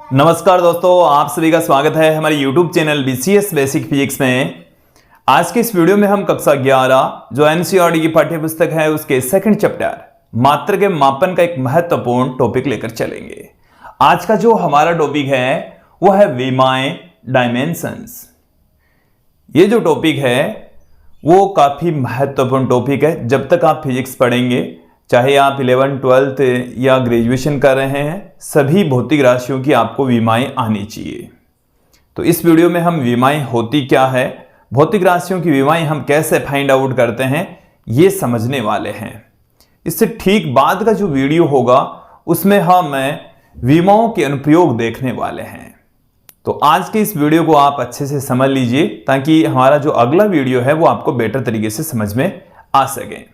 नमस्कार दोस्तों, आप सभी का स्वागत है हमारे YouTube channel BCS basic physics में। आज के इस वीडियो में हम कक्षा 11 जो NCERT की पाठ्य पुस्तक है उसके सेकंड चैप्टर मात्रा के मापन का एक महत्वपूर्ण टॉपिक लेकर चलेंगे। आज का जो हमारा टॉपिक है वो है विमाएं डायमेंशंस। ये जो टॉपिक है वो काफी महत्वपूर्ण टॉपिक है। जब तक आप फिजिक्स पढ़ेंगे, चाहे आप 11th 12th या ग्रेजुएशन कर रहे हैं, सभी भौतिक राशियों की आपको विमाएं आनी चाहिए। तो इस वीडियो में हम विमाएं होती क्या है, भौतिक राशियों की विमाएं हम कैसे फाइंड आउट करते हैं, ये समझने वाले हैं। इससे ठीक बाद का जो वीडियो होगा उसमें हम विमाओं के अनुप्रयोग देखने वाले हैं। तो आज के इस वीडियो को आप अच्छे से समझ लीजिए ताकि हमारा जो अगला वीडियो है वो आपको बेटर तरीके से समझ में आ सके।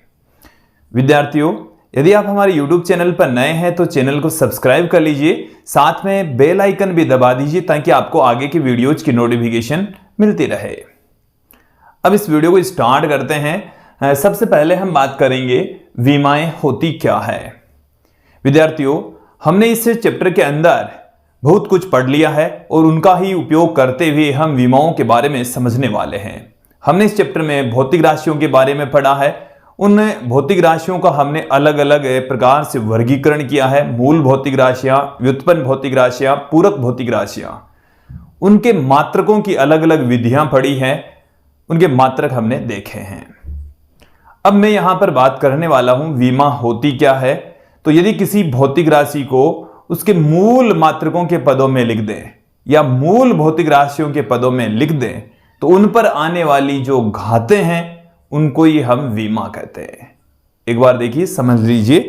विद्यार्थियों, यदि आप हमारे YouTube चैनल पर नए हैं तो चैनल को सब्सक्राइब कर लीजिए, साथ में बेल आइकन भी दबा दीजिए ताकि आपको आगे की वीडियोज की नोटिफिकेशन मिलती रहे। अब इस वीडियो को स्टार्ट करते हैं। सबसे पहले हम बात करेंगे विमाएं होती क्या है। विद्यार्थियों, हमने इस चैप्टर के अंदर बहुत कुछ पढ़ लिया है और उनका ही उपयोग करते हुए हम विमाओं के बारे में समझने वाले हैं। हमने इस चैप्टर में भौतिक राशियों के बारे में पढ़ा है। उन भौतिक राशियों का हमने अलग अलग प्रकार से वर्गीकरण किया है। मूल भौतिक राशियां, व्युत्पन्न भौतिक राशियां, पूरक भौतिक राशियां, उनके मात्रकों की अलग अलग विधियां पढ़ी हैं, उनके मात्रक हमने देखे हैं। अब मैं यहां पर बात करने वाला हूं विमा होती क्या है। तो यदि किसी भौतिक राशि को उसके मूल मात्रकों के पदों में लिख दें या मूल भौतिक राशियों के पदों में लिख दें तो उन पर आने वाली जो घातें हैं उनको ही हम विमा कहते हैं। एक बार देखिए, समझ लीजिए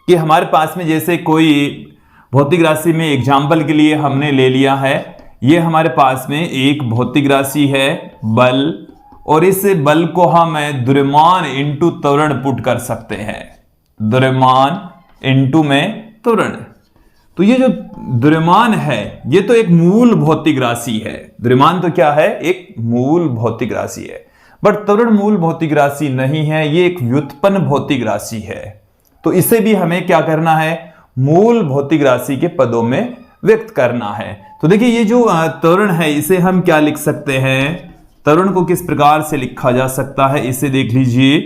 कि हमारे पास में जैसे कोई भौतिक राशि में एग्जाम्पल के लिए हमने ले लिया है, ये हमारे पास में एक भौतिक राशि है बल, और इस बल को हम द्रव्यमान इंटू त्वरण पुट कर सकते हैं। द्रव्यमान इंटू में त्वरण। तो ये जो द्रव्यमान है ये तो एक मूल भौतिक राशि है। द्रव्यमान तो क्या है, एक मूल भौतिक राशि है, बट त्वरण मूल भौतिक राशि नहीं है, ये एक व्युत्पन्न भौतिक राशि है। तो इसे भी हमें क्या करना है, मूल भौतिक राशि के पदों में व्यक्त करना है। तो देखिए, ये जो त्वरण है इसे हम क्या लिख सकते हैं, त्वरण को किस प्रकार से लिखा जा सकता है इसे देख लीजिए।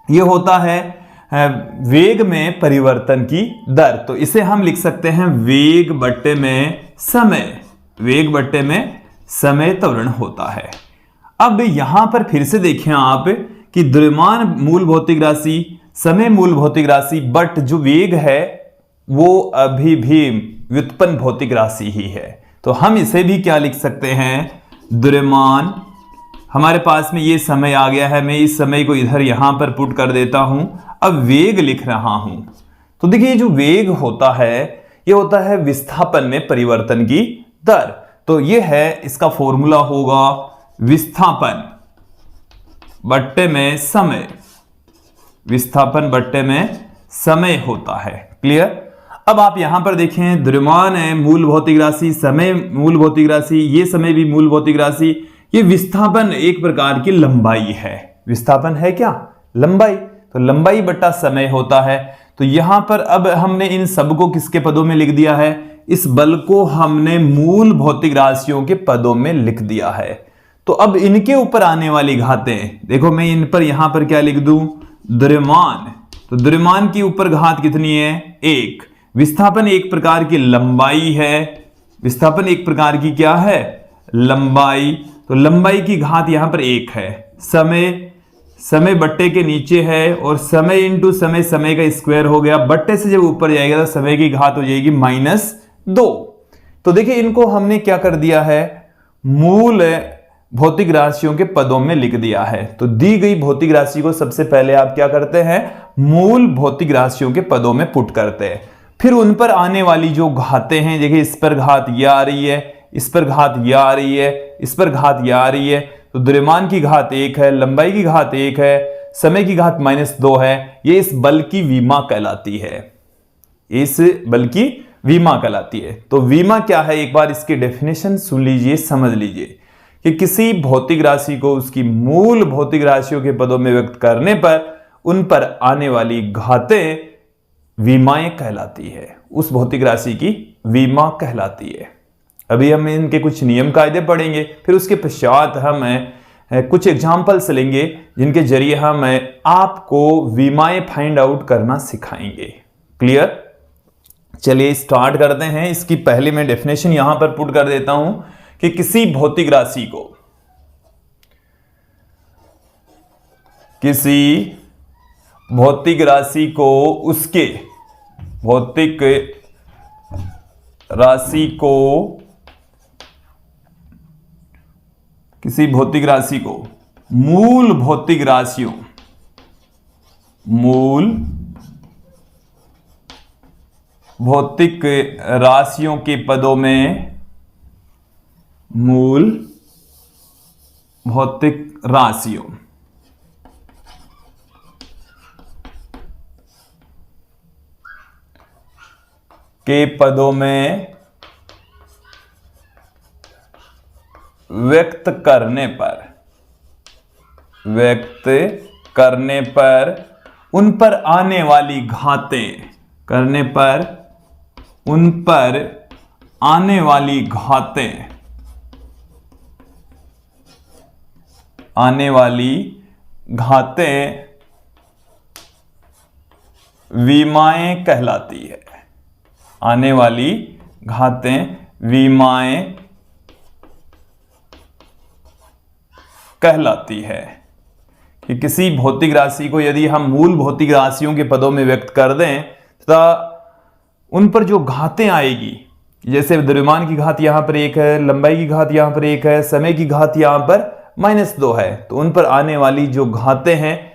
ये होता है वेग में परिवर्तन की दर। तो इसे हम लिख सकते हैं वेग बट्टे में समय। वेग बट्टे में समय त्वरण होता है। अब यहां पर फिर से देखें आप कि द्रव्यमान मूल भौतिक राशि, समय मूल भौतिक राशि, बट जो वेग है वो अभी भी व्युत्पन्न भौतिक राशि ही है। तो हम इसे भी क्या लिख सकते हैं, द्रव्यमान। हमारे पास में ये समय आ गया है, मैं इस समय को इधर यहां पर पुट कर देता हूं। अब वेग लिख रहा हूं। तो देखिए, जो वेग होता है ये होता है विस्थापन में परिवर्तन की दर। तो ये है, इसका फॉर्मूला होगा विस्थापन बट्टे में समय। विस्थापन बट्टे में समय होता है। क्लियर। अब आप यहां पर देखें, द्रव्यमान है मूल भौतिक राशि, समय मूल भौतिक राशि, ये समय भी मूल भौतिक राशि, ये विस्थापन एक प्रकार की लंबाई है। विस्थापन है क्या, लंबाई। तो लंबाई बट्टा समय होता है। तो यहां पर अब हमने इन सब को किसके पदों में लिख दिया है, इस बल को हमने मूल भौतिक राशियों के पदों में लिख दिया है। तो अब इनके ऊपर आने वाली घातें देखो, मैं इन पर यहां पर क्या लिख दूं, द्रव्यमान। तो द्रव्यमान की ऊपर घात कितनी है, एक। विस्थापन एक प्रकार की लंबाई है। विस्थापन एक प्रकार की क्या है, लंबाई। तो लंबाई की घात यहां पर एक है। समय, समय बट्टे के नीचे है, और समय इंटू समय, समय का स्क्वायर हो गया। बट्टे से जब ऊपर जाएगा तो समय की घात हो जाएगी -2। तो देखिए, इनको हमने क्या कर दिया है, मूल भौतिक राशियों के पदों में लिख दिया है। तो दी गई भौतिक राशि को सबसे पहले आप क्या करते हैं, मूल भौतिक राशियों के पदों में पुट करते हैं। फिर उन पर आने वाली जो घातें हैं, देखिए इस पर घात ये आ रही है, इस पर घात ये आ रही है, इस पर घात ये आ रही है। तो द्रव्यमान की घात 1 है, लंबाई की घात 1 है, समय की घात -2 है। ये इस बल की विमा कहलाती है। इस बल की विमा कहलाती है। तो विमा क्या है, एक बार इसकी डेफिनेशन सुन लीजिए, समझ लीजिए कि किसी भौतिक राशि को उसकी मूल भौतिक राशियों के पदों में व्यक्त करने पर उन पर आने वाली घातें विमाएं कहलाती है, उस भौतिक राशि की विमा कहलाती है। अभी हम इनके कुछ नियम कायदे पढ़ेंगे, फिर उसके पश्चात हम कुछ एग्जाम्पल्स लेंगे जिनके जरिए हम आपको विमाएं फाइंड आउट करना सिखाएंगे। क्लियर? चलिए स्टार्ट करते हैं। इसकी पहले मैं डेफिनेशन यहां पर पुट कर देता हूं कि किसी भौतिक राशि को उसके किसी भौतिक राशि को मूल भौतिक राशियों के पदों में मूल भौतिक राशियों के पदों में व्यक्त करने पर उन पर आने वाली घातें विमाएं कहलाती है। आने वाली घातें विमाएं कहलाती है कि किसी भौतिक राशि को यदि हम मूल भौतिक राशियों के पदों में व्यक्त कर दें तो उन पर जो घातें आएगी, जैसे द्रव्यमान की घात यहां पर 1 है, लंबाई की घात यहां पर 1 है, समय की घात यहां पर -2 है, तो उन पर आने वाली जो घातें हैं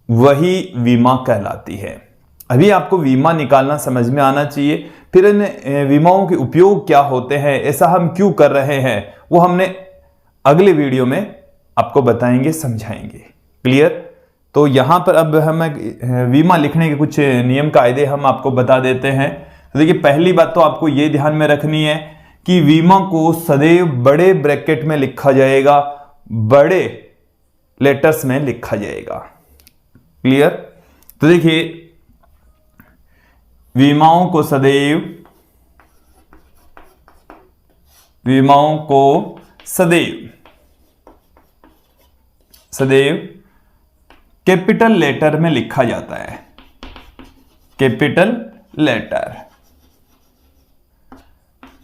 वही विमा कहलाती है। अभी आपको विमा निकालना समझ में आना चाहिए। फिर इन विमाओं के उपयोग क्या होते हैं, ऐसा हम क्यों कर रहे हैं, वो हमने अगले वीडियो में आपको बताएंगे, समझाएंगे। क्लियर? तो यहां पर अब हम विमा लिखने के कुछ नियम कायदे हम आपको बता देते हैं। तो देखिए, पहली बात तो आपको यह ध्यान में रखनी है कि विमा को सदैव बड़े ब्रैकेट में लिखा जाएगा, बड़े लेटर्स में लिखा जाएगा। क्लियर? तो देखिए, विमाओं को सदैव कैपिटल लेटर में लिखा जाता है। कैपिटल लेटर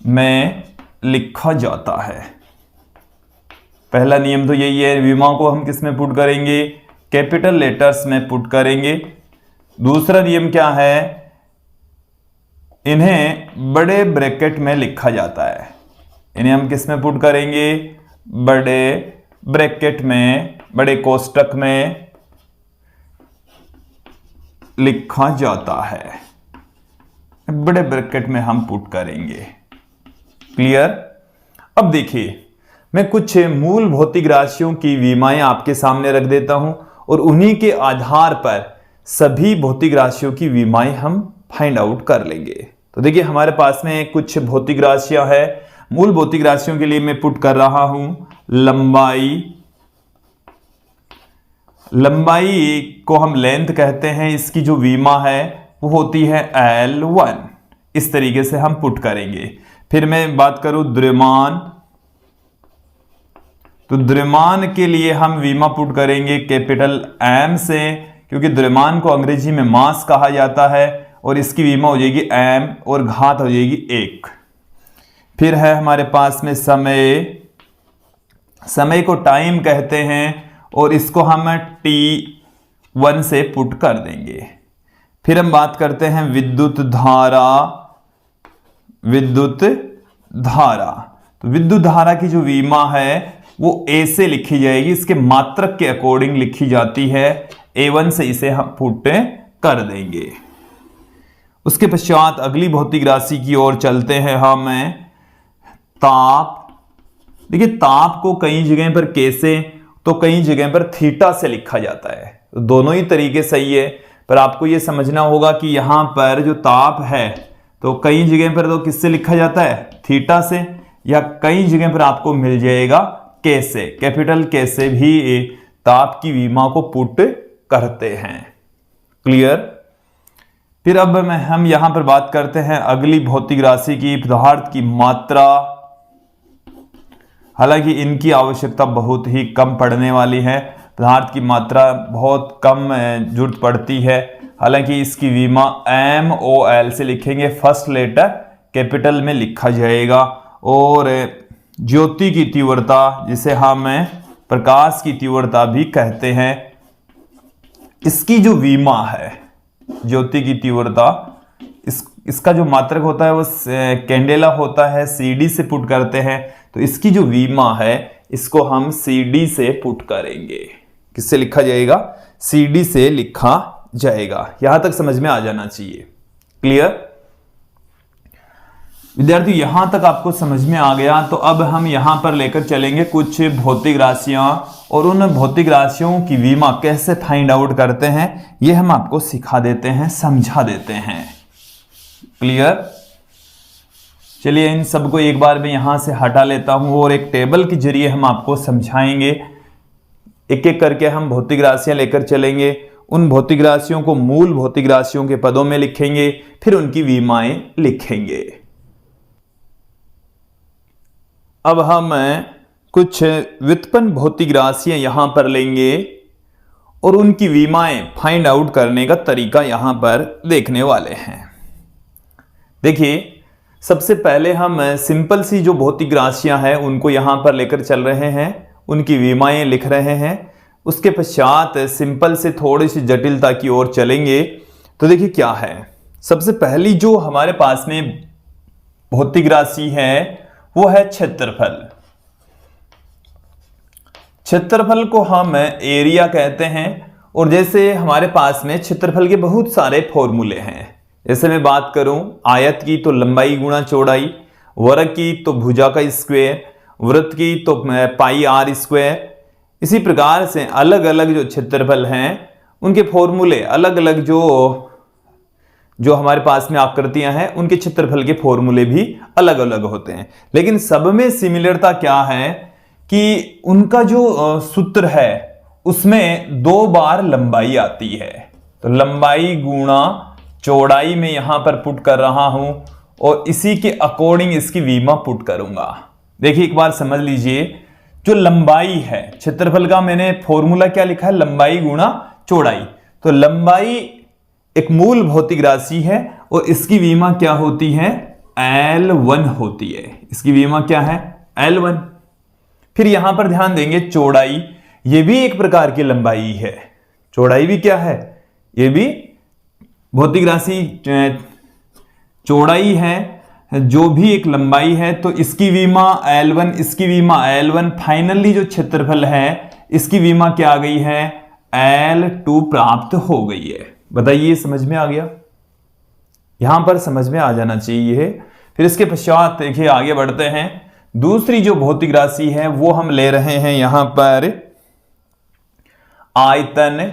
में लिखा जाता है। पहला नियम तो यही है, विमाओं को हम किस में पुट करेंगे? कैपिटल लेटर्स में पुट करेंगे। दूसरा नियम क्या है? इन्हें बड़े ब्रैकेट में लिखा जाता है। इन्हें हम किस में पुट करेंगे? बड़े ब्रैकेट में, बड़े कोष्टक में लिखा जाता है। बड़े ब्रैकेट में हम पुट करेंगे। क्लियर? अब देखिए, मैं कुछ मूल भौतिक राशियों की विमाएं आपके सामने रख देता हूं और उन्हीं के आधार पर सभी भौतिक राशियों की विमाएं हम फाइंड आउट कर लेंगे। तो देखिए, हमारे पास में कुछ भौतिक राशियां हैं। मूल भौतिक राशियों के लिए मैं पुट कर रहा हूं लंबाई को हम लेंथ कहते हैं। इसकी जो विमा है वो होती है L1। इस तरीके से हम पुट करेंगे। फिर मैं बात करूं द्रव्यमान, तो द्रव्यमान के लिए हम विमा पुट करेंगे कैपिटल M से, क्योंकि द्रव्यमान को अंग्रेजी में मास कहा जाता है और इसकी विमा हो जाएगी M और घात हो जाएगी 1। फिर है हमारे पास में समय को टाइम कहते हैं और इसको हम T1 से पुट कर देंगे। फिर हम बात करते हैं विद्युत धारा। तो विद्युत धारा की जो विमा है वो A से लिखी जाएगी, इसके मात्रक के अकॉर्डिंग लिखी जाती है। A1 से इसे हम पुट कर देंगे। उसके पश्चात अगली भौतिक राशि की ओर चलते हैं हम, ताप। देखिए, ताप को कई जगह पर कैसे, तो कई जगह पर थीटा से लिखा जाता है। तो दोनों ही तरीके सही है, पर आपको यह समझना होगा कि यहां पर जो ताप है तो कई जगह पर तो किससे लिखा जाता है? थीटा से, या कई जगह पर आपको मिल जाएगा कैसे, कैपिटल कैसे भी ताप की विमा को पुट करते हैं। क्लियर? फिर अब हम यहां पर बात करते हैं अगली भौतिक राशि की, पदार्थ की मात्रा। हालांकि इनकी आवश्यकता बहुत ही कम पड़ने वाली है, पदार्थ की मात्रा बहुत कम जरूरत पड़ती है। हालांकि इसकी विमा MOL से लिखेंगे, फर्स्ट लेटर कैपिटल में लिखा जाएगा। और ज्योति की तीव्रता, जिसे हम प्रकाश की तीव्रता भी कहते हैं, इसकी जो विमा है ज्योति की तीव्रता, इसका जो मात्रक होता है वो कैंडेला होता है, CD से पुट करते हैं। तो इसकी जो विमा है इसको हम CD से पुट करेंगे। किससे लिखा जाएगा? CD से लिखा जाएगा। यहां तक समझ में आ जाना चाहिए। क्लियर विद्यार्थी? यहां तक आपको समझ में आ गया। तो अब हम यहां पर लेकर चलेंगे कुछ भौतिक राशियां, और उन भौतिक राशियों की विमा कैसे फाइंड आउट करते हैं ये हम आपको सिखा देते हैं, समझा देते हैं। क्लियर? चलिए इन सबको एक बार मैं यहां से हटा लेता हूं और एक टेबल के जरिए हम आपको समझाएंगे। एक एक करके हम भौतिक राशियां लेकर चलेंगे, उन भौतिक राशियों को मूल भौतिक राशियों के पदों में लिखेंगे, फिर उनकी विमाएं लिखेंगे। अब हम कुछ व्युत्पन्न भौतिक राशियां यहां पर लेंगे और उनकी विमाएं फाइंड आउट करने का तरीका यहां पर देखने वाले हैं। देखिए, सबसे पहले हम सिंपल सी जो भौतिक राशियां हैं उनको यहां पर लेकर चल रहे हैं, उनकी विमाएं लिख रहे हैं। उसके पश्चात सिंपल से थोड़ी सी जटिलता की ओर चलेंगे। तो देखिए क्या है, सबसे पहली जो हमारे पास में भौतिक राशि है वो है क्षेत्रफल। क्षेत्रफल को हम एरिया कहते हैं। और जैसे हमारे पास में क्षेत्रफल के बहुत सारे फॉर्मूले हैं। जैसे मैं बात करूं आयत की तो लंबाई गुणा चौड़ाई, वर्ग की तो भुजा का स्क्वायर, वृत्त की तो पाई r स्क्वायर। इसी प्रकार से अलग अलग जो क्षेत्रफल हैं उनके फॉर्मूले अलग अलग, जो हमारे पास में आकृतियां हैं उनके क्षेत्रफल के फॉर्मूले भी अलग अलग होते हैं। लेकिन सब में सिमिलरता क्या है कि उनका जो सूत्र है उसमें 2 बार लंबाई आती है। तो लंबाई गुणा चौड़ाई में यहां पर पुट कर रहा हूं और इसी के अकॉर्डिंग इसकी विमा पुट करूंगा। देखिए एक बार समझ लीजिए, जो लंबाई है क्षेत्रफल का, मैंने फॉर्मूला क्या लिखा है? लंबाई गुणा चौड़ाई। तो लंबाई एक मूल भौतिक राशि है और इसकी विमा क्या होती है? L1 होती है। इसकी विमा क्या है? L1। फिर यहां पर ध्यान देंगे, चौड़ाई ये भी एक प्रकार की लंबाई है। चौड़ाई भी क्या है? ये भी भौतिक राशि चौड़ाई है, जो भी एक लंबाई है। तो इसकी विमा L1, इसकी विमा L1। फाइनली जो क्षेत्रफल है इसकी विमा क्या आ गई है? L2 प्राप्त हो गई है। बताइए समझ में आ गया? यहां पर समझ में आ जाना चाहिए। फिर इसके पश्चात देखिए आगे बढ़ते हैं। दूसरी जो भौतिक राशि है वो हम ले रहे हैं यहां पर आयतन।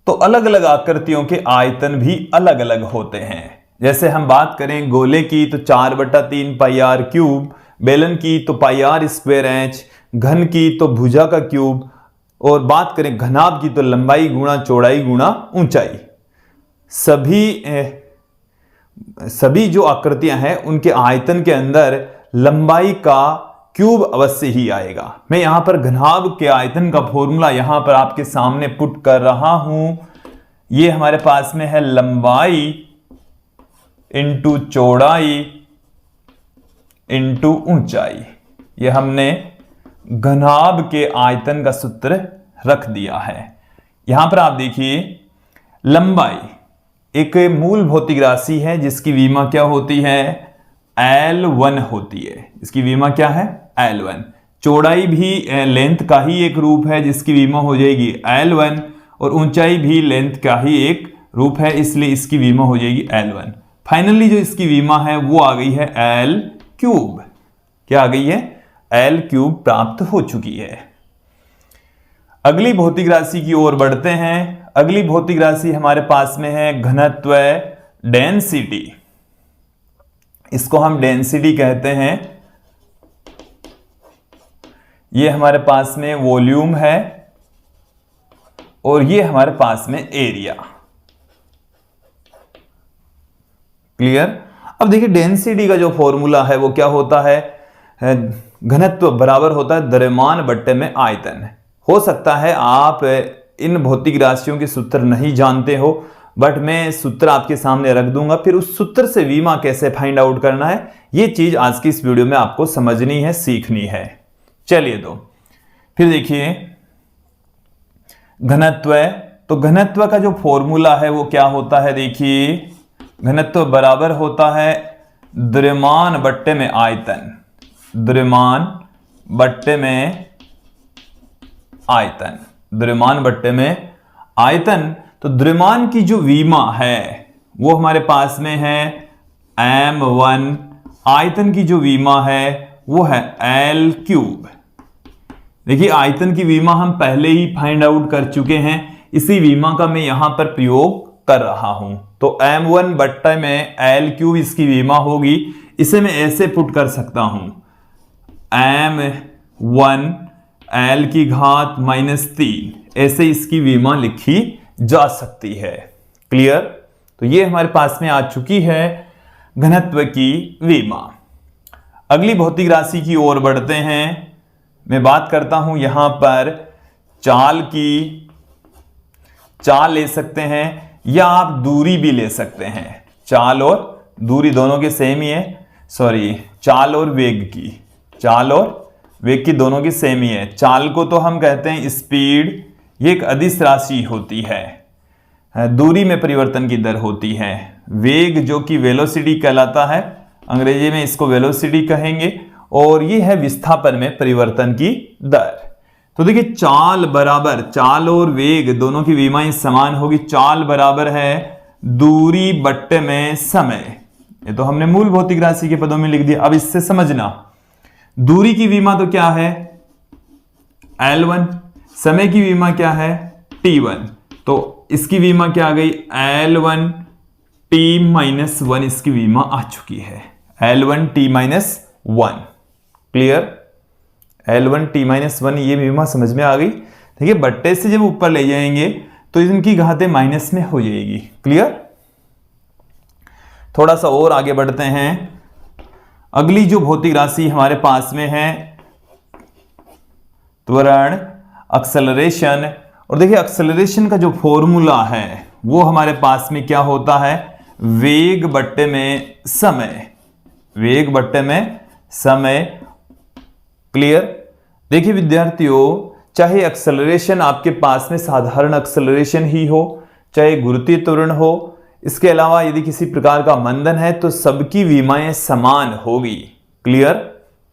तो अलग अलग आकृतियों के आयतन भी अलग अलग होते हैं। जैसे हम बात करें गोले की तो 4/3 पाई r क्यूब, बेलन की तो पाई r स्क्वायर h, घन की तो भुजा का क्यूब, और बात करें घनाभ की तो लंबाई गुणा चौड़ाई गुणा ऊंचाई। सभी जो आकृतियां हैं उनके आयतन के अंदर लंबाई का क्यूब अवश्य ही आएगा। मैं यहां पर घनाभ के आयतन का फॉर्मूला यहां पर आपके सामने पुट कर रहा हूं। ये हमारे पास में है लंबाई इंटू चौड़ाई इंटू ऊंचाई। ये हमने घनाभ के आयतन का सूत्र रख दिया है। यहां पर आप देखिए, लंबाई एक मूल भौतिक राशि है जिसकी विमा क्या होती है? L1 होती है। इसकी विमा क्या है? L1। चौड़ाई भी लेंथ का ही एक रूप है जिसकी विमा हो जाएगी L1, और ऊंचाई भी लेंथ का ही एक रूप है, इसलिए इसकी विमा हो जाएगी L1। फाइनली जो इसकी विमा है वो आ गई है L3। क्या आ गई है? L3 प्राप्त हो चुकी है। अगली भौतिक राशि की ओर बढ़ते हैं। अगली भौतिक राशि हमारे पास में है घनत्व, डेंसिटी। इसको हम डेंसिटी कहते हैं। ये हमारे पास में वॉल्यूम है और ये हमारे पास में एरिया। क्लियर। अब देखिए डेंसिटी का जो फॉर्मूला है वो क्या होता है, घनत्व बराबर होता है द्रव्यमान बट्टे में आयतन। हो सकता है आप इन भौतिक राशियों के सूत्र नहीं जानते हो, बट मैं सूत्र आपके सामने रख दूंगा, फिर उस सूत्र से विमा कैसे फाइंड आउट करना है ये चीज आज की इस वीडियो में आपको समझनी है, सीखनी है। चलिए तो फिर देखिए घनत्व, तो घनत्व का जो फॉर्मूला है वो क्या होता है, देखिए घनत्व बराबर होता है द्रव्यमान बट्टे में आयतन, द्रव्यमान बट्टे में आयतन, द्रव्यमान बट्टे में आयतन। तो द्रव्यमान की जो विमा है वो हमारे पास में है m1, आयतन की जो विमा है वो है L3। देखिए आयतन की विमा हम पहले ही फाइंड आउट कर चुके हैं, इसी विमा का मैं यहां पर प्रयोग कर रहा हूं। तो m1 बट्टे में L3 इसकी विमा होगी, इसे मैं ऐसे पुट कर सकता हूं m1 L की घात -3, ऐसे इसकी विमा लिखी जा सकती है। क्लियर। तो ये हमारे पास में आ चुकी है घनत्व की विमा। अगली भौतिक राशि की ओर बढ़ते हैं। मैं बात करता हूं यहां पर चाल की। चाल ले सकते हैं या आप दूरी भी ले सकते हैं, चाल और दूरी दोनों के सेम ही है, सॉरी चाल और वेग की, चाल और वेग की दोनों की सेम ही है। चाल को तो हम कहते हैं स्पीड, ये एक अदिश राशि होती है, दूरी में परिवर्तन की दर होती है। वेग जो कि वेलोसिटी कहलाता है, अंग्रेजी में इसको वेलोसिटी कहेंगे, और ये है विस्थापन में परिवर्तन की दर। तो देखिए चाल बराबर, चाल और वेग दोनों की विमाएं समान होगी। चाल बराबर है दूरी बट्टे में समय, ये तो हमने मूल भौतिक राशि के पदों में लिख दिया। अब इससे समझना, दूरी की विमा तो क्या है L1, समय की विमा क्या है T1, तो इसकी विमा क्या आ गई L1 T-1, इसकी विमा आ चुकी है L1 T-1। Clear. L1 T-1 ये विमा समझ में आ गई। देखिए बट्टे से जब ऊपर ले जाएंगे तो इनकी घातें माइनस में हो जाएगी। क्लियर। थोड़ा सा और आगे बढ़ते हैं। अगली जो भौतिक राशि हमारे पास में है त्वरण, एक्सेलरेशन। और देखिए एक्सेलरेशन का जो फॉर्मूला है वो हमारे पास में क्या होता है, वेग बट्टे में समय, वेग बट्टे में समय। क्लियर। देखिए विद्यार्थियों, चाहे एक्सेलरेशन आपके पास में साधारण एक्सेलरेशन ही हो, चाहे गुरुत्वीय त्वरण हो, इसके अलावा यदि किसी प्रकार का मंदन है तो सबकी विमाएं समान होगी। क्लियर।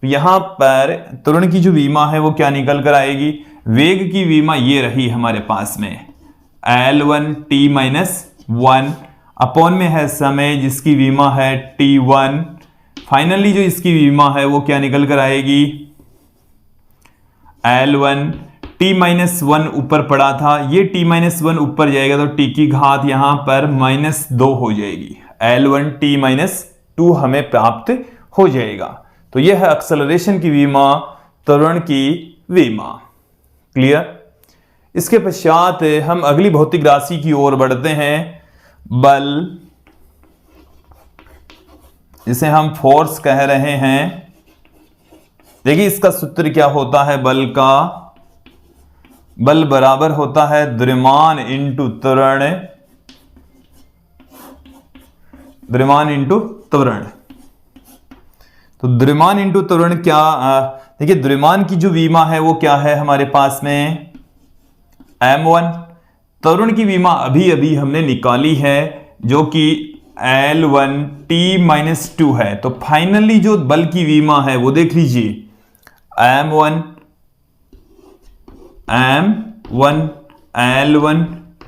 यहां पर त्वरण की जो विमा है वो क्या निकल कर आएगी, वेग की विमा ये रही हमारे पास में L1 T-1, अपॉन में है समय जिसकी विमा है T1। फाइनली जो इसकी विमा है वो क्या निकल कर आएगी, L1 T-1 ऊपर पड़ा था, ये T-1 ऊपर जाएगा तो T की घात यहां पर -2 हो जाएगी, L1 T-2 हमें प्राप्त हो जाएगा। तो यह है एक्सेलरेशन की विमा, त्वरण की विमा। क्लियर। इसके पश्चात हम अगली भौतिक राशि की ओर बढ़ते हैं, बल, जिसे हम फोर्स कह रहे हैं। देखिए इसका सूत्र क्या होता है बल का, बल बराबर होता है द्रव्यमान इंटू त्वरण, द्रव्यमान इंटू त्वरण। तो द्रव्यमान इंटू त्वरण क्या, देखिए द्रव्यमान की जो विमा है वो क्या है हमारे पास में m1, त्वरण की विमा अभी अभी हमने निकाली है जो कि L1 T-2 है। तो फाइनली जो बल की विमा है वो देख लीजिए m1 L1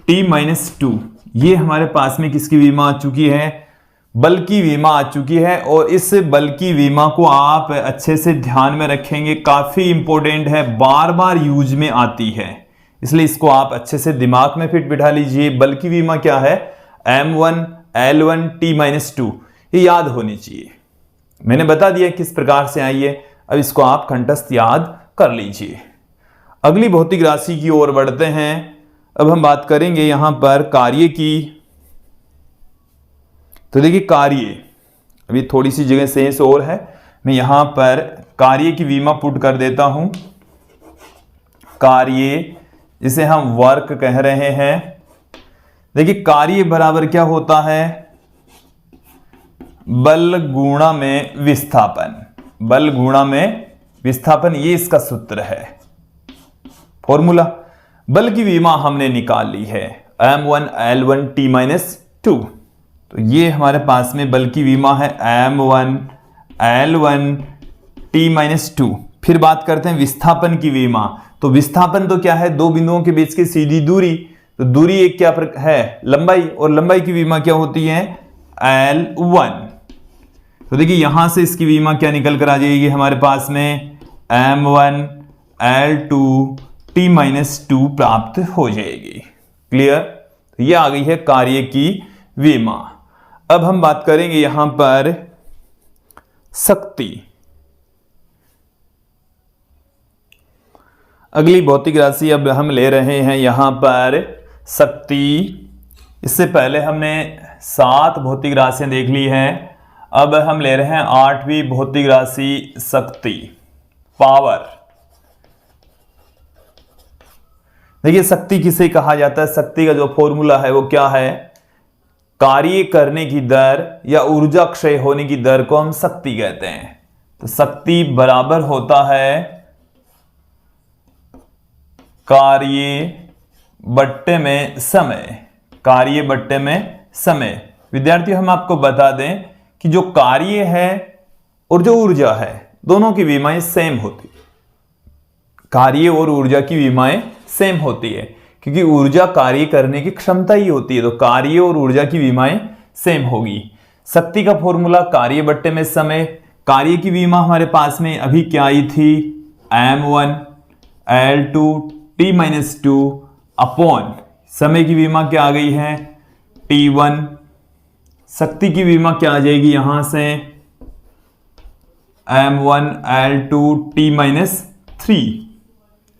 T-2, ये हमारे पास में किसकी विमा आ चुकी है, बल की विमा आ चुकी है। और इस बल की विमा को आप अच्छे से ध्यान में रखेंगे, काफी इंपॉर्टेंट है, बार बार यूज में आती है, इसलिए इसको आप अच्छे से दिमाग में फिट बिठा लीजिए। बल की विमा क्या है m1 L1 T-2, ये याद होनी चाहिए। मैंने बता दिया किस प्रकार से आई है, अब इसको आप कंठस्थ याद कर लीजिए। अगली भौतिक राशि की ओर बढ़ते हैं। अब हम बात करेंगे यहां पर कार्य की। तो देखिए कार्य, अभी थोड़ी सी जगह शेष और है, मैं यहां पर कार्य की विमा पुट कर देता हूं। कार्य जिसे हम वर्क कह रहे हैं, देखिए कार्य बराबर क्या होता है, बल गुणा में विस्थापन। बल गुणा में विस्थापन, ये इसका सूत्र है, फॉर्मूला। बल की विमा हमने निकाल ली है, m1 L1 T-2। तो ये हमारे पास में बल की विमा है m1 L1 T-2। फिर बात करते हैं विस्थापन की विमा। तो विस्थापन तो क्या है, दो बिंदुओं के बीच की सीधी दूरी। तो दूरी एक क्या है, लंबाई, और लंबाई की विमा क्या होती है, L1। तो देखिए यहां से इसकी विमा क्या निकल कर आ जाएगी हमारे पास में, m1 L2 T-2 प्राप्त हो जाएगी। क्लियर? तो ये आ गई है कार्य की विमा। अब हम बात करेंगे यहां पर शक्ति। अगली भौतिक राशि अब हम ले रहे हैं यहां पर शक्ति। इससे पहले हमने 7 भौतिक राशियां देख ली हैं, अब हम ले रहे हैं 8वीं भौतिक राशि शक्ति, पावर। देखिए शक्ति किसे कहा जाता है, शक्ति का जो फॉर्मूला है वो क्या है, कार्य करने की दर या ऊर्जा क्षय होने की दर को हम शक्ति कहते हैं। तो शक्ति बराबर होता है कार्य बट्टे में समय। कार्य बट्टे में समय। विद्यार्थियों हम आपको बता दें कि जो कार्य है और जो ऊर्जा है, दोनों की विमाएं सेम होती है। कार्य और ऊर्जा की विमाएं सेम होती है, क्योंकि ऊर्जा कार्य करने की क्षमता ही होती है। तो कार्य और ऊर्जा की विमाएं सेम होगी। शक्ति का फॉर्मूला कार्य बट्टे में समय। कार्य की विमा हमारे पास में अभी क्या आई थी, m1 L2 T-2 अपॉन समय की विमा क्या आ गई है, T1। शक्ति की विमा क्या आ जाएगी यहां से, m1 L2 T-3।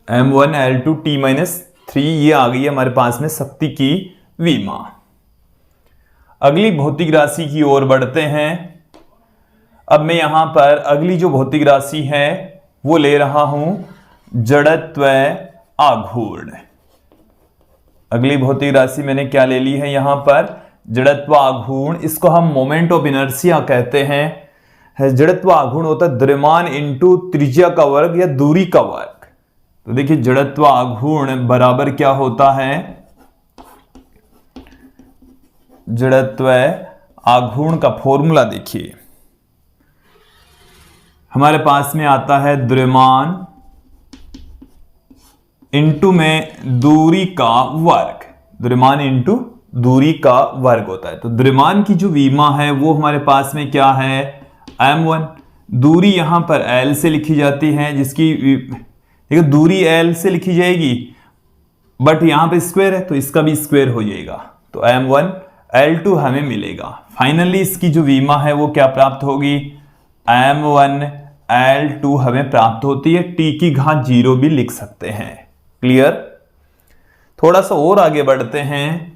m1 L2 T-3, ये आ गई है हमारे पास में शक्ति की विमा। अगली भौतिक राशि की ओर बढ़ते हैं। अब मैं यहां पर अगली जो भौतिक राशि है वो ले रहा हूं जड़त्व आघूर्ण। अगली भौतिक राशि मैंने क्या ले ली है यहां पर, जड़त्व आघूर्ण। इसको हम मोमेंट ऑफ इनर्शिया कहते हैं। जड़त्व आघूर्ण होता है द्रव्यमान इंटू त्रिज्या का वर्ग या दूरी का वर्ग। तो देखिए जड़त्व आघूर्ण बराबर क्या होता है, जड़त्व आघूर्ण का फॉर्मूला देखिए हमारे पास में आता है द्रव्यमान इंटू में दूरी का वर्ग। द्रव्यमान इंटू दूरी का वर्ग होता है। तो द्रव्यमान की जो विमा है वो हमारे पास में क्या है, m1। दूरी यहां पर l से लिखी जाती है, जिसकी देखो दूरी l से लिखी जाएगी, बट यहां पे स्क्वायर है तो इसका भी स्क्वायर हो जाएगा। तो m1 L2 हमें मिलेगा। फाइनली इसकी जो विमा है वो क्या प्राप्त होगी, m1 L2 हमें प्राप्त होती है। t की घात 0 भी लिख सकते हैं। क्लियर? थोड़ा सा और आगे बढ़ते हैं।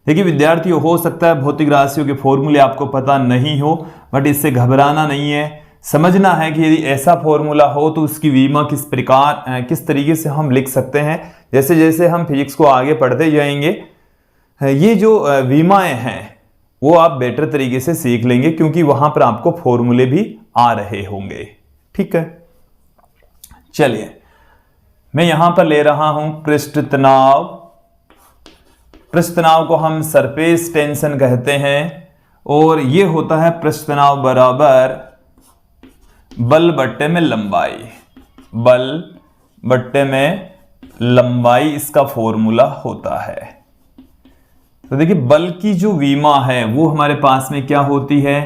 देखिए विद्यार्थियों, हो सकता है भौतिक राशियों के फॉर्मूले आपको पता नहीं हो, बट इससे घबराना नहीं है। समझना है कि यदि ऐसा फॉर्मूला हो तो उसकी विमा किस तरीके से हम लिख सकते हैं। जैसे जैसे हम फिजिक्स को आगे पढ़ते जाएंगे, ये जो विमाएं हैं वो आप बेटर तरीके से सीख लेंगे, क्योंकि वहां पर आपको फॉर्मूले भी आ रहे होंगे। ठीक है, चलिए मैं यहां पर ले रहा हूं पृष्ठ तनाव। पृष्ठ तनाव को हम सरफेस टेंशन कहते हैं, और ये होता है पृष्ठ तनाव बराबर बल बट्टे में लंबाई। बल बट्टे में लंबाई इसका फॉर्मूला होता है। तो देखिए बल की जो विमा है वो हमारे पास में क्या होती है,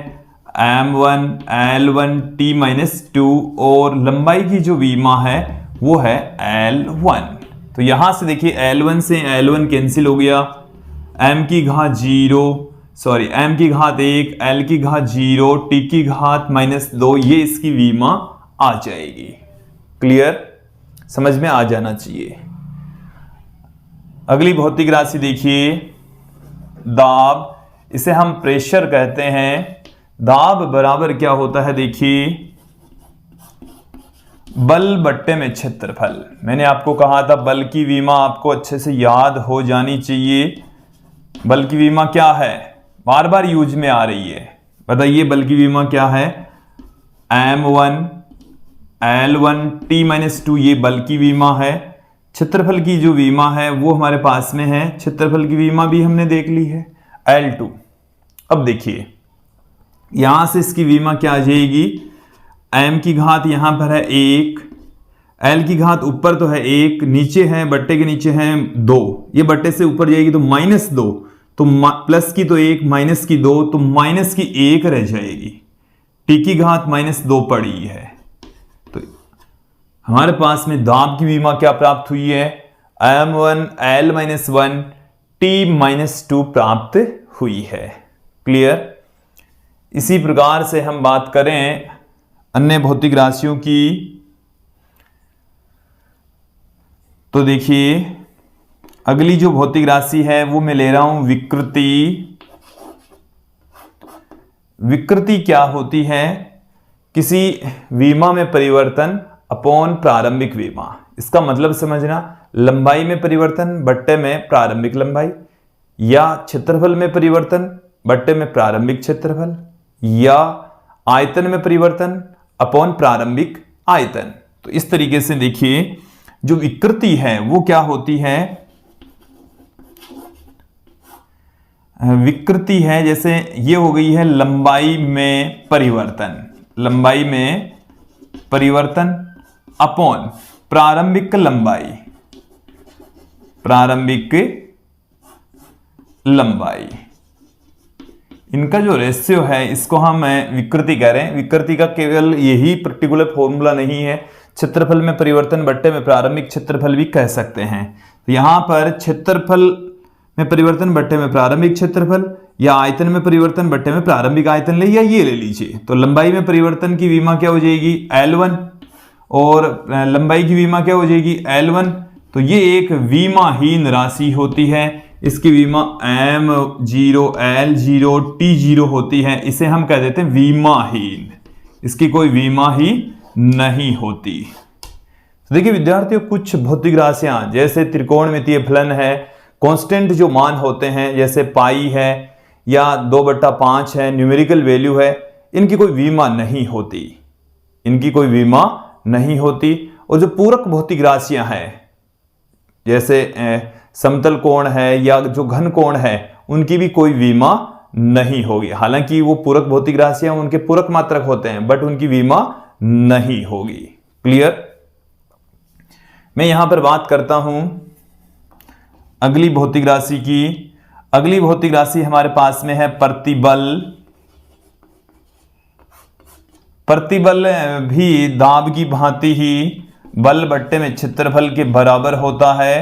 m1 L1 T-2, और लंबाई की जो विमा है वो है L1। तो यहां से देखिए L1 से L1 कैंसिल हो गया, m की घात 0, सॉरी m की घात 1, l की घात 0, t की घात -2, ये इसकी विमा आ जाएगी। क्लियर? समझ में आ जाना चाहिए। अगली भौतिक राशि देखिए दाब इसे हम प्रेशर कहते हैं। दाब बराबर क्या होता है, देखिए बल बट्टे में क्षेत्रफल। मैंने आपको कहा था बल की विमा आपको अच्छे से याद हो जानी चाहिए। बल की विमा क्या है, बार बार यूज में आ रही है, बताइए बल की विमा क्या है। m1 L1 T-2 ये बल की विमा है। क्षेत्रफल की जो विमा है वो हमारे पास में है, क्षेत्रफल की विमा भी हमने देख ली है L2। अब देखिए यहां से इसकी विमा क्या आ जाएगी, m की घात यहां पर है 1, L की घात ऊपर तो है 1, नीचे है बट्टे के नीचे है 2, ये बट्टे से ऊपर जाएगी तो -2, तो प्लस की तो 1 माइनस की 2, तो माइनस की 1 रह जाएगी। t की घात -2 पड़ी है। तो हमारे पास में दाब की विमा क्या प्राप्त हुई है, m1 L-1 T-2 प्राप्त हुई है। क्लियर। इसी प्रकार से हम बात करें अन्य भौतिक राशियों की, तो देखिए अगली जो भौतिक राशि है वो मैं ले रहा हूं विकृति। विकृति क्या होती है, किसी विमा में परिवर्तन अपॉन प्रारंभिक विमा। इसका मतलब समझना, लंबाई में परिवर्तन बट्टे में प्रारंभिक लंबाई, या क्षेत्रफल में परिवर्तन बट्टे में प्रारंभिक क्षेत्रफल, या आयतन में परिवर्तन अपॉन प्रारंभिक आयतन। तो इस तरीके से देखिए जो विकृति है वो क्या होती है, विकृति है जैसे ये हो गई है लंबाई में परिवर्तन, लंबाई में परिवर्तन अपॉन प्रारंभिक लंबाई, प्रारंभिक लंबाई, इनका जो रेशियो है इसको हम विकृति कह रहे हैं। विकृति का केवल यही पर्टिकुलर फॉर्मूला नहीं है, क्षेत्रफल में परिवर्तन बट्टे में प्रारंभिक क्षेत्रफल भी कह सकते हैं। तो यहां पर क्षेत्रफल में परिवर्तन बट्टे में प्रारंभिक क्षेत्रफल, या आयतन में परिवर्तन बट्टे में प्रारंभिक आयतन ले, या ये ले लीजिए। तो लंबाई में परिवर्तन की विमा क्या हो जाएगी L1, और लंबाई की विमा क्या हो जाएगी L1। तो ये एक विमाहीन राशि होती है, इसकी विमा M0 L0 T0 होती है, इसे हम कह देते हैं विमाहीन, इसकी कोई विमा ही नहीं होती। तो देखिए विद्यार्थियों, कुछ भौतिक राशियां जैसे त्रिकोणमितीय फलन है, कांस्टेंट जो मान होते हैं जैसे पाई है या 2/5 है, न्यूमेरिकल वैल्यू है, इनकी कोई विमा नहीं होती, इनकी कोई विमा नहीं होती। और जो पूरक भौतिक राशियां हैं जैसे समतल कोण है या जो घन कोण है, उनकी भी कोई विमा नहीं होगी। हालांकि वो पूरक भौतिक राशियां उनके पूरक मात्रक होते हैं, बट उनकी विमा नहीं होगी। क्लियर। मैं यहां पर बात करता हूं अगली भौतिक राशि की। अगली भौतिक राशि हमारे पास में है प्रतिबल। प्रतिबल भी दाब की भांति ही बल बट्टे में क्षेत्रफल के बराबर होता है।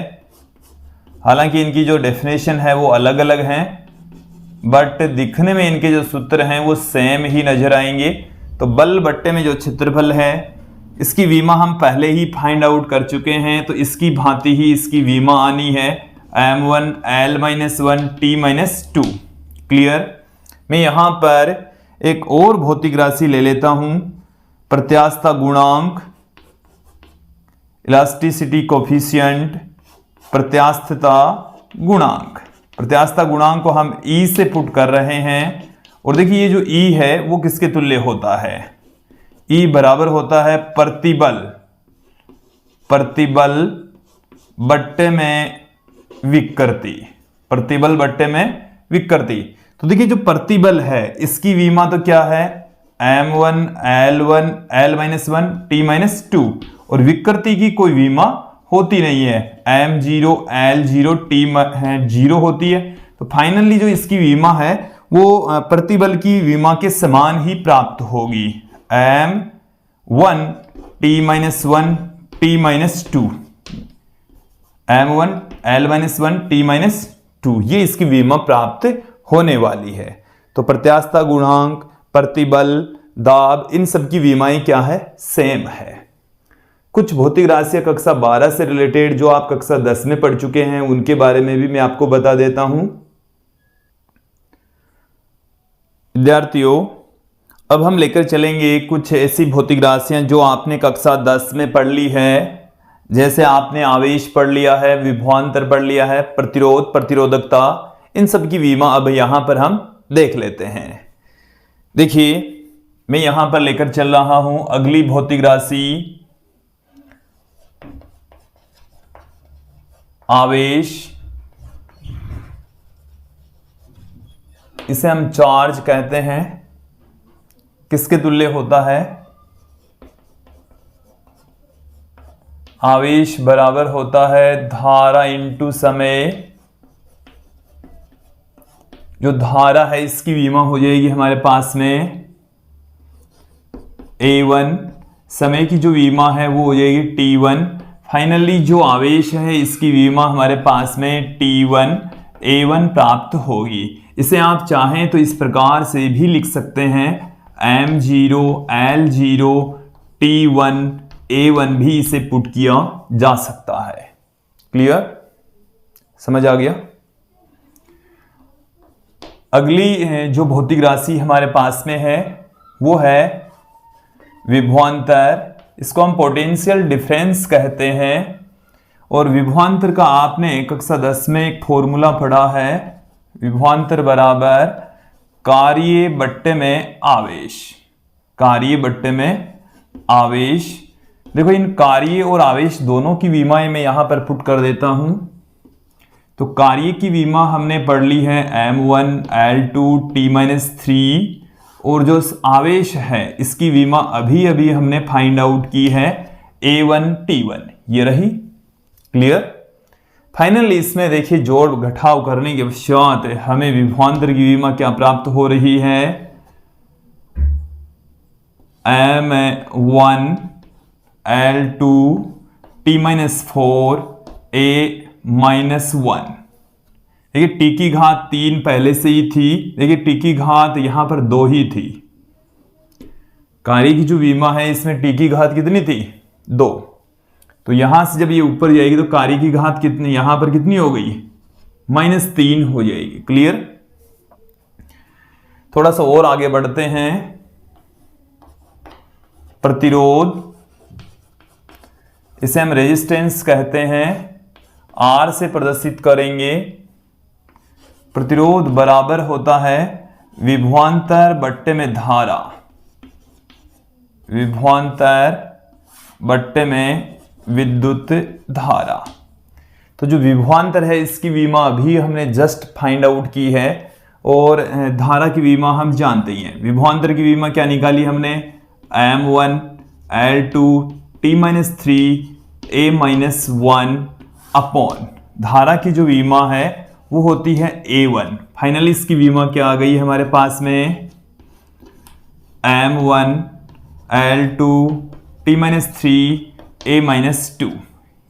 हालांकि इनकी जो डेफिनेशन है वो अलग अलग हैं, बट दिखने में इनके जो सूत्र हैं वो सेम ही नजर आएंगे। तो बल बट्टे में जो क्षेत्रफल है इसकी विमा हम पहले ही फाइंड आउट कर चुके हैं, तो इसकी भांति ही इसकी विमा आनी है M1 L-1 T-2। क्लियर। मैं यहां पर एक और भौतिक राशि ले लेता हूं, प्रत्यास्थता गुणांक, इलास्टिसिटी कोफिशिएंट, प्रत्यास्थता गुणांक। प्रत्यास्थता गुणांक को हम E से पुट कर रहे हैं, और देखिए ये जो E है वो किसके तुल्य होता है, E बराबर होता है प्रतिबल, प्रतिबल बट्टे में विकृति, प्रतिबल बट्टे में विकृति। तो देखिए जो प्रतिबल है इसकी विमा तो क्या है M1 L1 L-1 T-2, और विकृति की कोई विमा होती नहीं है, M0 L0 T0 होती है। तो फाइनली जो इसकी विमा है वो प्रतिबल की विमा के समान ही प्राप्त होगी, M1 T-1 T-2, M1 L-1 T-2, ये इसकी विमा प्राप्त होने वाली है। तो प्रत्यास्थता गुणांक, प्रतिबल, दाब, इन सब की विमाएं क्या है, सेम है। कुछ भौतिक राशियां कक्षा 12 से रिलेटेड जो आप कक्षा 10 में पढ़ चुके हैं उनके बारे में भी मैं आपको बता देता हूं। विद्यार्थियों, अब हम लेकर चलेंगे कुछ ऐसी भौतिक राशियां जो आपने कक्षा 10 में पढ़ ली है। जैसे आपने आवेश पढ़ लिया है, विभवांतर पढ़ लिया है, प्रतिरोध, प्रतिरोधकता, इन सब की विमा अब यहां पर हम देख लेते हैं। देखिए, मैं यहां पर लेकर चल रहा हूं अगली भौतिक राशि आवेश। इसे हम चार्ज कहते हैं। किसके तुल्य होता है? आवेश बराबर होता है धारा इंटू समय। जो धारा है इसकी विमा हो जाएगी हमारे पास में A1। समय की जो विमा है वो हो जाएगी T1। फाइनली जो आवेश है इसकी विमा हमारे पास में T1 A1 प्राप्त होगी। इसे आप चाहें तो इस प्रकार से भी लिख सकते हैं, M0 L0 T1 A1 भी इसे पुट किया जा सकता है। क्लियर? समझ आ गया? अगली जो भौतिक राशि हमारे पास में है वो है विभवांतर। इसको हम पोटेंशियल डिफरेंस कहते हैं। और विभवांतर का आपने कक्षा 10 में एक फॉर्मूला पढ़ा है, विभवांतर बराबर कार्य बट्टे में आवेश। कार्य बट्टे में आवेश। देखो, इन कार्य और आवेश दोनों की विमाएं मैं यहां पर पुट कर देता हूं। तो कार्य की विमा हमने पढ़ ली है M1 L2 T-3, और जो आवेश है इसकी विमा अभी अभी हमने फाइंड आउट की है A1 T1। ये रही। क्लियर? फाइनली इसमें देखिए जोड़ घटाव करने के पश्चात हमें विभवांतर की विमा क्या प्राप्त हो रही है? M1 L2 T-4 A-1। देखिए, टी की घात 3 पहले से ही थी। देखिए, टी की घात यहां पर 2 ही थी। कार्य की जो विमा है इसमें टी की घात कितनी थी? 2। तो यहां से जब ये ऊपर जाएगी तो कार्य की घात कितनी, यहां पर कितनी हो गई? -3 हो जाएगी। क्लियर? थोड़ा सा और आगे बढ़ते हैं। प्रतिरोध, इसे हम रेजिस्टेंस कहते हैं। R से प्रदर्शित करेंगे। प्रतिरोध बराबर होता है विभवांतर बट्टे में धारा। विभवांतर बट्टे में विद्युत धारा। तो जो विभवांतर है इसकी विमा अभी हमने जस्ट फाइंड आउट की है, और धारा की विमा हम जानते ही हैं। विभवांतर की विमा क्या निकाली हमने? M1 L2 T-3 A-1 upon धारा की जो विमा है वो होती है A1। फाइनली इसकी विमा क्या आ गई हमारे पास में? M1 L2 T-3 A-2।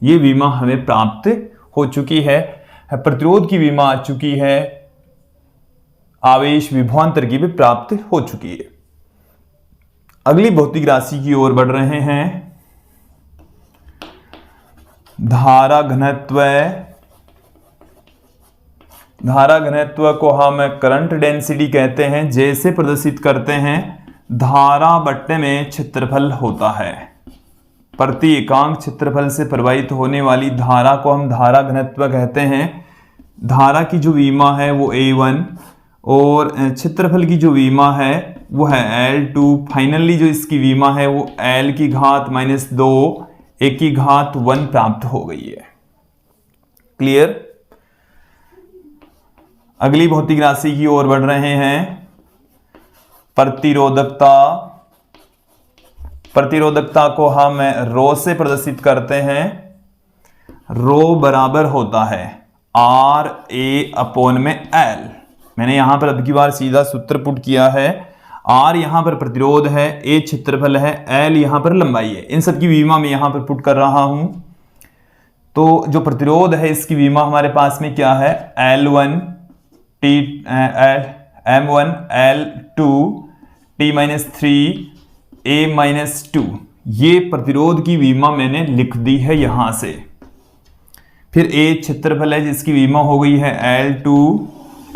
ये विमा हमें प्राप्त हो चुकी है। प्रतिरोध की विमा आ चुकी है। आवेश विभवांतर की भी प्राप्त हो चुकी है। अगली भौतिक राशि की ओर बढ़ रहे हैं। धारा घनत्व। धारा घनत्व को हम करंट डेंसिटी कहते हैं। जैसे प्रदर्शित करते हैं, धारा बट्टे में क्षेत्रफल होता है। प्रति एकांक क्षेत्रफल से प्रवाहित होने वाली धारा को हम धारा घनत्व कहते हैं। धारा की जो विमा है वो A1, और क्षेत्रफल की जो विमा है वो है L2। फाइनली जो इसकी विमा है वो L की घात -2 A की घात 1 प्राप्त हो गई है। क्लियर? अगली भौतिक राशि की ओर बढ़ रहे हैं। प्रतिरोधकता। प्रतिरोधकता को हम रो से प्रदर्शित करते हैं। रो बराबर होता है RA/L। मैंने यहां पर अब की बार सीधा सूत्र पुट किया है। R यहां पर प्रतिरोध है, A क्षेत्रफल है, L यहां पर लंबाई है। इन सब की विमा मैं यहां पर पुट कर रहा हूं। तो जो प्रतिरोध है इसकी विमा हमारे पास में क्या है? M1 L2 T-3 A-2। ये प्रतिरोध की विमा मैंने लिख दी है यहां से। फिर A क्षेत्रफल है जिसकी विमा हो गई है L2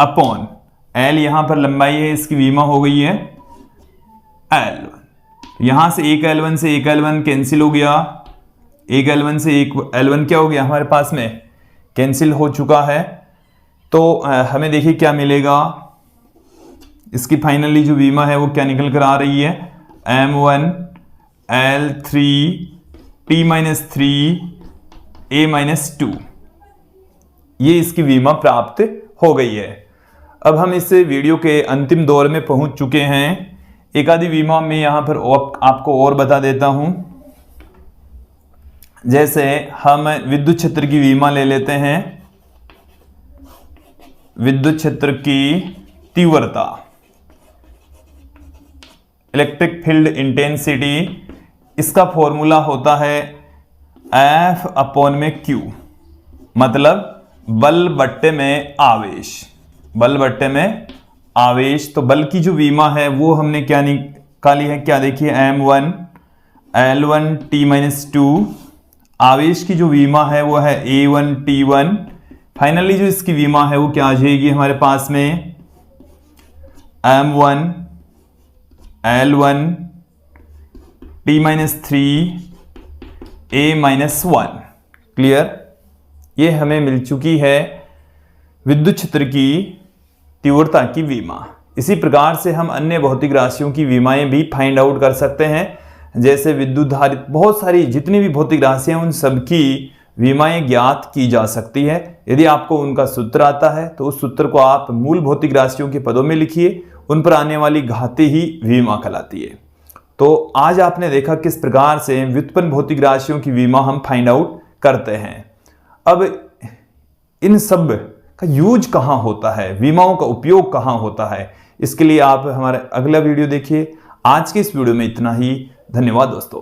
अपॉन L यहां पर लंबाई है, इसकी बीमा हो गई है L1। यहां से एक L1 से एक L1 कैंसिल हो गया, एक L1 से एक L1 क्या हो गया हमारे पास में कैंसिल हो चुका है। तो हमें देखिए क्या मिलेगा, इसकी फाइनली जो बीमा है वो क्या निकल कर आ रही है, M1 L3 T-3 A-2, ये इसकी बीमा प्राप्त हो गई है। अब हम इस वीडियो के अंतिम दौर में पहुंच चुके हैं। एक आधी बीमा में यहां पर आपको और बता देता हूं। जैसे हम विद्युत क्षेत्र की बीमा ले लेते हैं, विद्युत क्षेत्र की तीव्रता, इलेक्ट्रिक फील्ड इंटेंसिटी, इसका फॉर्मूला होता है F/Q, मतलब बल बट्टे में आवेश, बल बट्टे में आवेश। तो बल की जो बीमा है वो हमने क्या निकाली है, क्या देखिए, M1 L1 T-2, आवेश की जो बीमा है वो है A1 T1। फाइनली जो इसकी बीमा है वो क्या आ जाएगी हमारे पास में, M1 L1 T-3 A-1। Clear, ये हमें मिल चुकी है विद्युत क्षेत्र की तीव्रता की बीमा। इसी प्रकार से हम अन्य भौतिक राशियों की बीमाएं भी फाइंड आउट कर सकते हैं। जैसे विद्युत धारित बहुत सारी जितनी भी भौतिक राशियां उन सबकी बीमाएं ज्ञात की जा सकती है। यदि आपको उनका सूत्र आता है तो उस सूत्र को आप मूल भौतिक राशियों के पदों में लिखिए, उन पर आने वाली घाती ही बीमा कहलाती है। तो आज आपने देखा किस प्रकार से व्युत्पन्न भौतिक राशियों की बीमा हम फाइंड आउट करते हैं। अब इन सब का यूज कहां होता है, बीमाओं का उपयोग कहां होता है, इसके लिए आप हमारा अगला वीडियो देखिए। आज के इस वीडियो में इतना ही। धन्यवाद दोस्तों।